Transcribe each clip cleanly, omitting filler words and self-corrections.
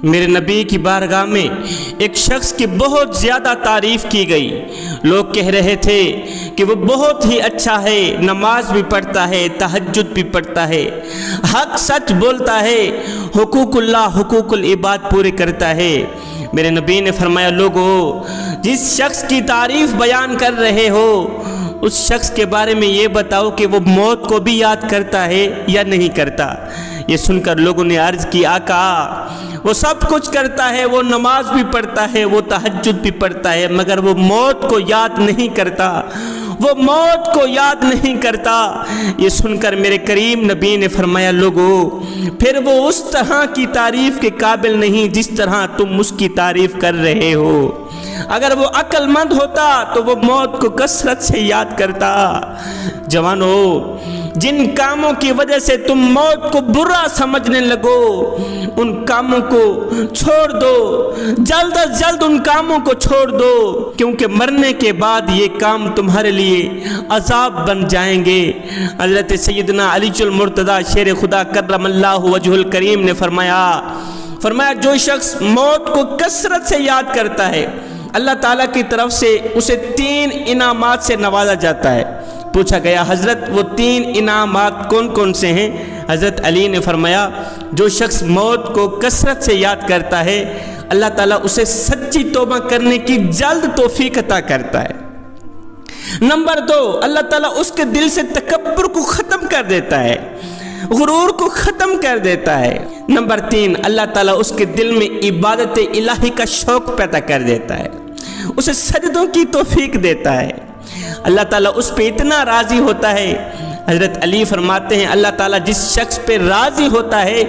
میرے نبی کی بارگاہ میں ایک شخص کی بہت زیادہ تعریف کی گئی۔ لوگ کہہ رہے تھے کہ وہ بہت ہی اچھا ہے، نماز بھی پڑھتا ہے، تہجد بھی پڑھتا ہے، حق سچ بولتا ہے، حقوق اللہ حقوق العباد پورے کرتا ہے۔ میرے نبی نے فرمایا، لوگو جس شخص کی تعریف بیان کر رہے ہو اس شخص کے بارے میں یہ بتاؤ کہ وہ موت کو بھی یاد کرتا ہے یا نہیں کرتا۔ یہ سن کر لوگوں نے عرض کی، آقا وہ سب کچھ کرتا ہے، وہ نماز بھی پڑھتا ہے، وہ تہجد بھی پڑھتا ہے، مگر وہ موت کو یاد نہیں کرتا، وہ موت کو یاد نہیں کرتا۔ یہ سن کر میرے کریم نبی نے فرمایا، لوگو پھر وہ اس طرح کی تعریف کے قابل نہیں جس طرح تم اس کی تعریف کر رہے ہو۔ اگر وہ عقل مند ہوتا تو وہ موت کو کثرت سے یاد کرتا۔ جوانو، جن کاموں کی وجہ سے تم موت کو برا سمجھنے لگو ان کاموں کو چھوڑ دو، جلد از جلد ان کاموں کو چھوڑ دو، کیونکہ مرنے کے بعد یہ کام تمہارے لیے عذاب بن جائیں گے۔ حضرت سیدنا علی المرتضیٰ شیر خدا کرم اللہ وجہ الکریم نے فرمایا جو شخص موت کو کثرت سے یاد کرتا ہے اللہ تعالیٰ کی طرف سے اسے 3 انعامات سے نوازا جاتا ہے۔ پوچھا گیا، حضرت وہ 3 انعامات کون کون سے ہیں؟ حضرت علی نے فرمایا، جو شخص موت کو کثرت سے یاد کرتا ہے اللہ تعالیٰ اسے سچی توبہ کرنے کی جلد توفیق عطا کرتا ہے۔ نمبر 2، اللہ تعالیٰ اس کے دل سے تکبر کو ختم کر دیتا ہے، غرور کو ختم کر دیتا ہے۔ نمبر 3، اللہ تعالیٰ اس کے دل میں عبادت الہی کا شوق پیدا کر دیتا ہے، اسے سجدوں کی توفیق دیتا ہے۔ اللہ تعالیٰ اس پہ اتنا راضی ہوتا ہے، حضرت علی فرماتے ہیں اللہ تعالیٰ جس شخص پہ راضی ہوتا ہے،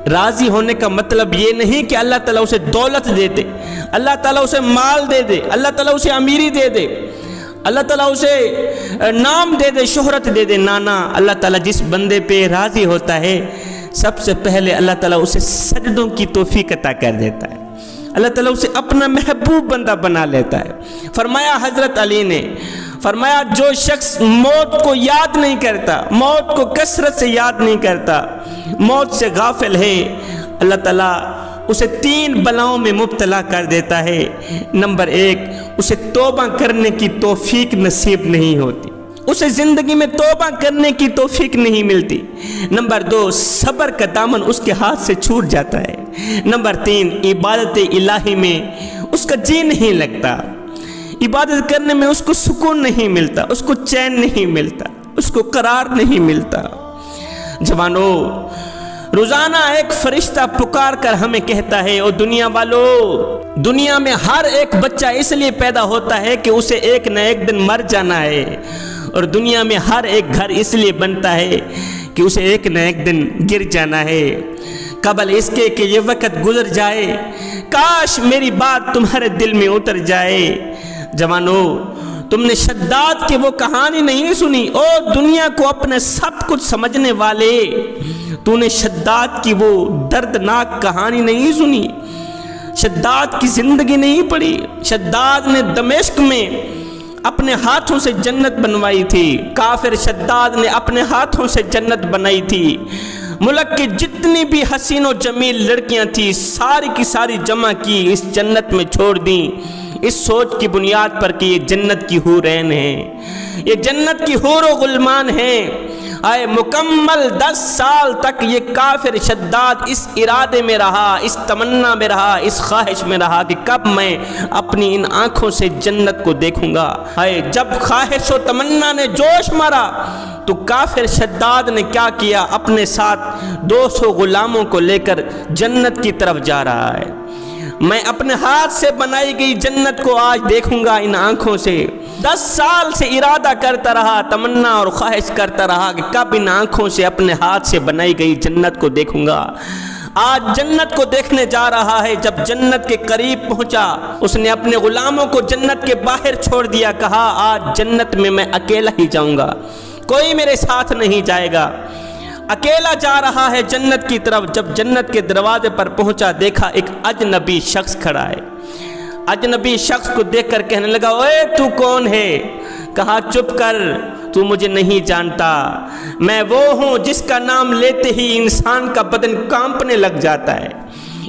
راضی ہونے کا مطلب یہ نہیں کہ اللہ تعالیٰ اسے دولت دے دے، اللہ تعالیٰ اسے مال دے دے، اللہ تعالیٰ اسے امیری دے دے، اللہ تعالیٰ اسے نام دے دے، شہرت دے دے، نانا، اللہ تعالیٰ جس بندے پہ راضی ہوتا ہے سب سے پہلے اللہ تعالیٰ اسے سجدوں کی توفیق عطا کر دیتا ہے، اللہ تعالیٰ اسے اپنا محبوب بندہ بنا لیتا ہے۔ فرمایا حضرت علی نے فرمایا، جو شخص موت کو یاد نہیں کرتا، موت کو کثرت سے یاد نہیں کرتا، موت سے غافل ہے، اللہ تعالیٰ اسے 3 بلاؤں میں مبتلا کر دیتا ہے۔ نمبر 1، اسے توبہ کرنے کی توفیق نصیب نہیں ہوتی، اسے زندگی میں توبہ کرنے کی توفیق نہیں ملتی۔ نمبر 2، صبر کا دامن اس کے ہاتھ سے چھوٹ جاتا ہے۔ نمبر 3، عبادت الہی میں اس کا جی نہیں لگتا، عبادت کرنے میں اس کو سکون نہیں ملتا، اس کو چین نہیں ملتا، اس کو قرار نہیں ملتا۔ جوانو، روزانہ ایک فرشتہ پکار کر ہمیں کہتا ہے، او دنیا والو، دنیا میں ہر ایک بچہ اس لیے پیدا ہوتا ہے کہ اسے ایک نہ ایک دن مر جانا ہے، اور دنیا میں ہر ایک گھر اس لیے بنتا ہے کہ اسے ایک نہ ایک دن گر جانا ہے۔ قبل اس کے کہ یہ وقت گزر جائے کاش میری بات تمہارے دل میں اتر جائے۔ جوانو، تم نے شداد کی وہ کہانی نہیں سنی؟ او دنیا کو اپنے سب کچھ سمجھنے والے، تو نے شداد کی وہ دردناک کہانی نہیں سنی؟ شداد کی زندگی نہیں پڑھی؟ شداد نے دمشق میں اپنے ہاتھوں سے جنت بنوائی تھی، کافر شداد نے اپنے ہاتھوں سے جنت بنائی تھی۔ ملک کی جتنی بھی حسین و جمیل لڑکیاں تھیں ساری کی ساری جمع کی، اس جنت میں چھوڑ دیں، اس سوچ کی بنیاد پر کہ یہ جنت کی حورین ہیں، یہ جنت کی حور و غلمان ہیں۔ آئے مکمل 10 سال تک یہ کافر شداد اس ارادے میں رہا، اس تمنا میں رہا، اس خواہش میں رہا کہ کب میں اپنی ان آنکھوں سے جنت کو دیکھوں گا۔ آئے جب خواہش و تمنا نے جوش مارا تو کافر شداد نے کیا کیا؟ اپنے ساتھ 200 غلاموں کو لے کر جنت کی طرف جا رہا ہے۔ میں اپنے ہاتھ سے بنائی گئی جنت کو آج دیکھوں گا ان آنکھوں سے۔ 10 سال سے ارادہ کرتا رہا، تمنا اور خواہش کرتا رہا کہ کب ان آنکھوں سے اپنے ہاتھ سے بنائی گئی جنت کو دیکھوں گا۔ آج جنت کو دیکھنے جا رہا ہے۔ جب جنت کے قریب پہنچا اس نے اپنے غلاموں کو جنت کے باہر چھوڑ دیا، کہا آج جنت میں اکیلا ہی جاؤں گا، کوئی میرے ساتھ نہیں جائے گا۔ اکیلا جا رہا ہے جنت کی طرف۔ جب جنت کے دروازے پر پہنچا دیکھا ایک اجنبی شخص کھڑا ہے۔ اجنبی شخص کو دیکھ کر کہنے لگا، اوے تو کون ہے؟ کہا چپ کر، تو مجھے نہیں جانتا، میں وہ ہوں جس کا نام لیتے ہی انسان کا بدن کانپنے لگ جاتا ہے،